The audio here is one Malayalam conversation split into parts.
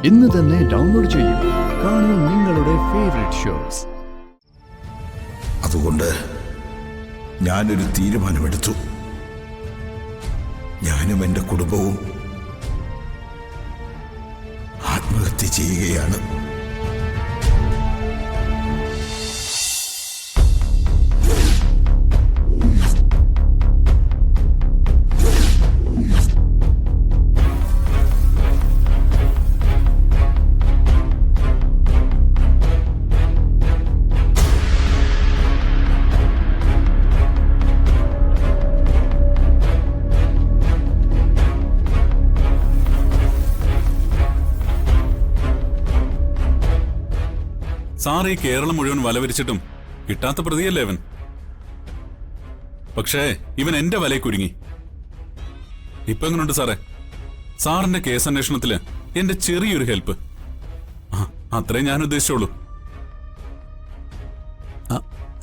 ഇന്ന് തന്നെ ഡൗൺലോഡ് ചെയ്യൂ. കാണൂ നിങ്ങളുടെ ഫേവറേറ്റ് ഷോസ്. അതുകൊണ്ട് ഞാനൊരു തീരുമാനമെടുത്തു. ഞാനും എൻ്റെ കുടുംബവും ആത്മഹത്യ ചെയ്യുകയാണ്. സാർ ഈ കേരളം മുഴുവൻ വലവരിച്ചിട്ടും കിട്ടാത്ത പ്രതിയല്ലേ ഇവൻ. പക്ഷേ ഇവൻ എന്റെ വലയിൽ കുരുങ്ങി. ഇപ്പൊ എങ്ങനെയുണ്ട് സാറേ? സാറിന്റെ കേസ് അന്വേഷണത്തില് എന്റെ ചെറിയൊരു ഹെൽപ്പ്, അത്രേ ഞാൻ ഉദ്ദേശിച്ചോളൂ.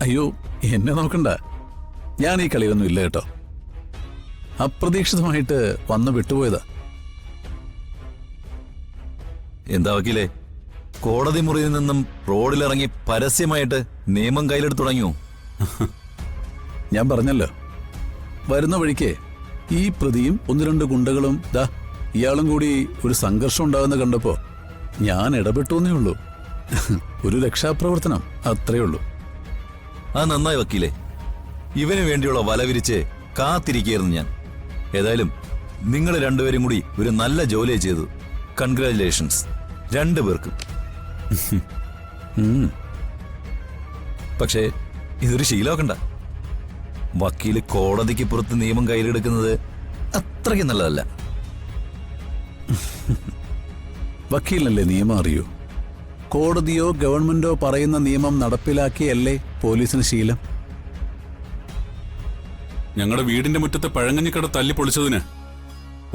അയ്യോ, എന്നെ നോക്കണ്ട. ഞാൻ ഈ കളിയൊന്നും ഇല്ല കേട്ടോ. അപ്രതീക്ഷിതമായിട്ട് വന്ന് വിട്ടുപോയതാ. എന്താ വക്കീലേ, കോടതി മുറിയിൽ നിന്നും റോഡിലിറങ്ങി പരസ്യമായിട്ട് നിയമം കയ്യിലെടുത്ത് തുടങ്ങിയോ? ഞാൻ പറഞ്ഞല്ലോ, വരുന്ന വഴിക്ക് ഈ പ്രതിയും ഒന്ന് രണ്ട് ഗുണ്ടകളും ഇയാളും കൂടി ഒരു സംഘർഷം ഉണ്ടാകുന്ന കണ്ടപ്പോ ഞാൻ ഇടപെട്ടുവെന്നേ ഉള്ളൂ. ഒരു രക്ഷാപ്രവർത്തനം, അത്രേ ഉള്ളൂ. ആ നന്നായി വക്കീലേ, ഇവന് വേണ്ടിയുള്ള വല വിരിച്ച് കാത്തിരിക്കുകയായിരുന്നു ഞാൻ. ഏതായാലും നിങ്ങൾ രണ്ടുപേരും കൂടി ഒരു നല്ല ജോലി ചെയ്തു. കൺഗ്രാറ്റുലേഷൻസ് രണ്ടുപേർക്കും. പക്ഷേ ഇതൊരു ശീലമാക്കണ്ട. വക്കീല് കോടതിക്ക് പുറത്ത് നിയമം കയ്യിലെടുക്കുന്നത് അത്രയ്ക്ക് നല്ലതല്ല. വക്കീലിനല്ലേ നിയമം അറിയൂ. കോടതിയോ ഗവൺമെന്റോ പറയുന്ന നിയമം നടപ്പിലാക്കിയല്ലേ പോലീസിന് ശീലം. ഞങ്ങളുടെ വീടിന്റെ മുറ്റത്തെ പഴങ്ങഞ്ഞിക്കട തല്ലി പൊളിച്ചതിന്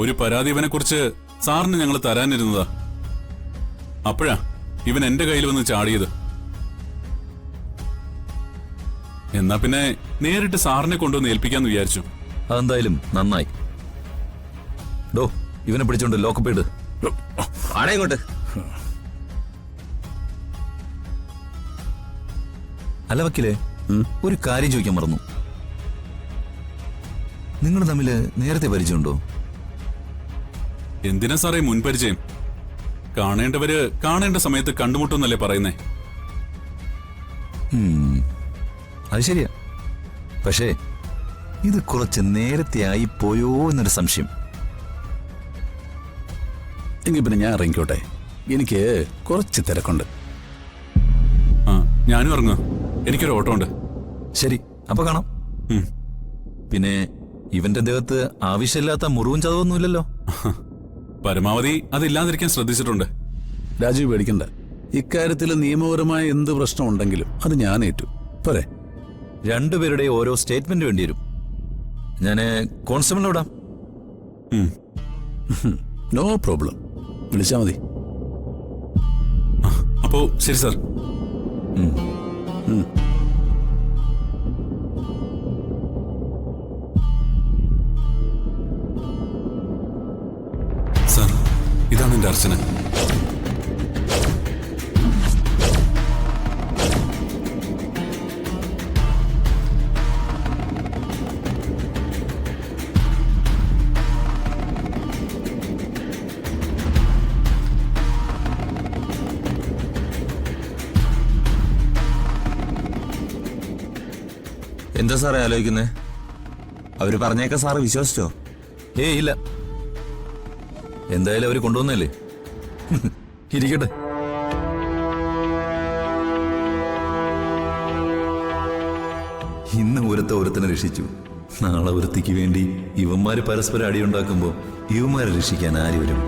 ഒരു പരാതി ഇവനെ കുറിച്ച് സാറിന് ഞങ്ങൾ തരാനിരുന്നതാ. അപ്പോഴാ ഇവൻ എന്റെ കയ്യിൽ വന്ന് ചാടിയത്. എന്നാ പിന്നെ നേരിട്ട് സാറിനെ കൊണ്ടുവന്ന് ഏൽപ്പിക്കാന്ന് വിചാരിച്ചു. അതെന്തായാലും നന്നായി. ഡോ, ഇവനെ പിടിച്ചോണ്ട് ലോക്കപ്പ് ഇട്. ആടേങ്ങോട്ട്. അല്ല വക്കീലേ, ഒരു കാര്യം ചോദിക്കാൻ മറന്നു. നിങ്ങൾ തമ്മില് നേരത്തെ പരിചയമുണ്ടോ? എന്തിനാ സാറേ മുൻപരിചയം? കാണേണ്ടവര് കാണേണ്ട സമയത്ത് കണ്ടുമുട്ടുന്നല്ലേ പറയുന്നേ. അത് ശരിയാ. പക്ഷേ ഇത് കുറച്ച് നേരത്തെ ആയി പോയോ എന്നൊരു സംശയം. എങ്കിൽ പിന്നെ ഞാൻ ഇറങ്ങിക്കോട്ടെ, എനിക്ക് കുറച്ച് തിരക്കുണ്ട്. ഞാനും ഇറങ്ങുക, എനിക്കൊരു ഓട്ടോ ഉണ്ട്. ശരി, അപ്പൊ കാണാം. പിന്നെ ഇവന്റെ ദേഹത്ത് ആവശ്യമില്ലാത്ത മുറിവും ചതവൊന്നുമില്ലല്ലോ? പരമാവധി അതില്ലാതിരിക്കാൻ ശ്രദ്ധിച്ചിട്ടുണ്ട്. രാജീവ് പേടിക്കണ്ട. ഇക്കാര്യത്തിൽ നിയമപരമായ എന്ത് പ്രശ്നം ഉണ്ടെങ്കിലും അത് ഞാൻ ഏറ്റു. പോരെ? രണ്ടുപേരുടെ ഓരോ സ്റ്റേറ്റ്മെന്റ് വേണ്ടി വരും. ഞാന് കോൺസ്റ്റബിളിനെ വിടാം. നോ പ്രോബ്ലം, വിളിച്ചാ മതി. അപ്പോ ശരി സാർ. സാർ, ഇതാണ് എന്റെ അർച്ചന. എന്താ സാറേ ആലോചിക്കുന്നേ? അവര് പറഞ്ഞേക്ക സാറ് വിശ്വസിച്ചോ? ഇല്ല. എന്തായാലും അവര് കൊണ്ടുവന്നല്ലേ, ഇരിക്കട്ടെ. ഇന്ന് ഒരുത്തനെ രക്ഷിച്ചു, നാളെ ഒരുത്തിക്ക് വേണ്ടി ഇവന്മാര് പരസ്പരം അടിയുണ്ടാക്കുമ്പോ ഇവന്മാരെ രക്ഷിക്കാൻ ആര് വരും?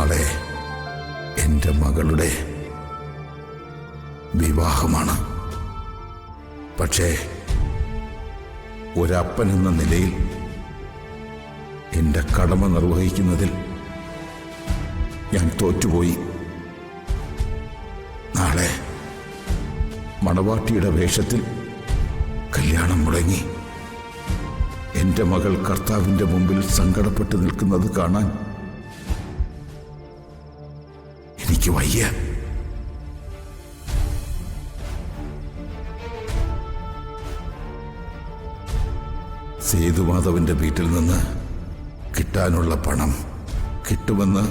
നാളെ എൻ്റെ മകളുടെ വിവാഹമാണ്. പക്ഷേ ഒരപ്പൻ എന്ന നിലയിൽ എൻ്റെ കടമ നിർവഹിക്കുന്നതിൽ ഞാൻ തോറ്റുപോയി. നാളെ മണവാട്ടിയുടെ വേഷത്തിൽ കല്യാണം മുടങ്ങി എൻ്റെ മകൾ കർത്താവിൻ്റെ മുമ്പിൽ സങ്കടപ്പെട്ട് നിൽക്കുന്നത് കാണാൻ എനിക്ക് വയ്യ. സേതുമാധവന്റെ വീട്ടിൽ നിന്ന് കിട്ടാനുള്ള പണം കിട്ടുമെന്ന്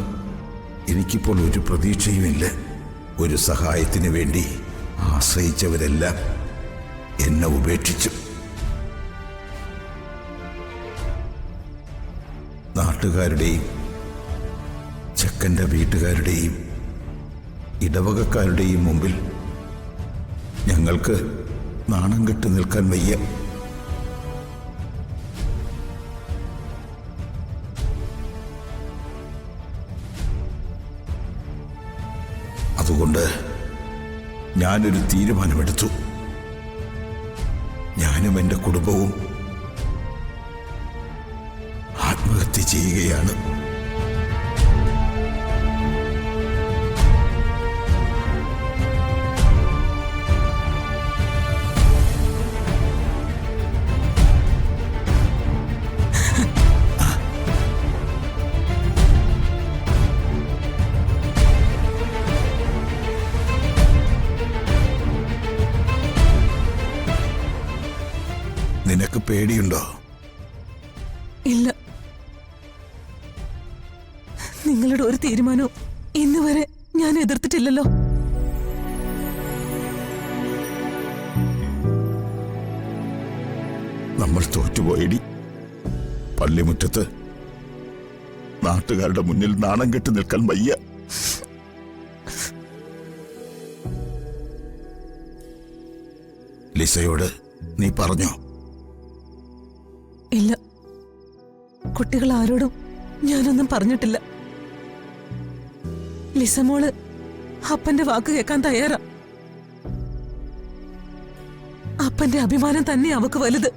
എനിക്കിപ്പോൾ ഒരു പ്രതീക്ഷയുമില്ല. ഒരു സഹായത്തിന് വേണ്ടി ആശ്രയിച്ചവരെല്ലാം എന്നെ ഉപേക്ഷിച്ചു. നാട്ടുകാരുടെയും ചെക്കൻ്റെ വീട്ടുകാരുടെയും ഇടവകക്കാരുടെയും മുമ്പിൽ ഞങ്ങൾക്ക് നാണം കെട്ട് നിൽക്കാൻ വയ്യ. അതുകൊണ്ട് ഞാനൊരു തീരുമാനമെടുത്തു. ഞാനും എൻ്റെ കുടുംബവും ആത്മഹത്യ ചെയ്യുകയാണ്. നിനക്ക് പേടിയുണ്ടോ? ഇല്ല. നിങ്ങളുടെ ഒരു തീരുമാനവും ഇന്ന് വരെ ഞാൻ എതിർത്തിട്ടില്ലല്ലോ. നമ്മൾ തോറ്റുപോയടി. പള്ളിമുറ്റത്ത് നാട്ടുകാരുടെ മുന്നിൽ നാണം കെട്ട് നിൽക്കാൻ വയ്യ. ലിസയോട് നീ പറഞ്ഞോ? ഇല്ല, കുട്ടികൾ ആരോടും ഞാനൊന്നും പറഞ്ഞിട്ടില്ല. ലിസമോള് അപ്പന്റെ വാക്ക് കേൾക്കാൻ തയ്യാറാ. അപ്പന്റെ അഭിമാനം തന്നെ അവക്ക് വലുത്.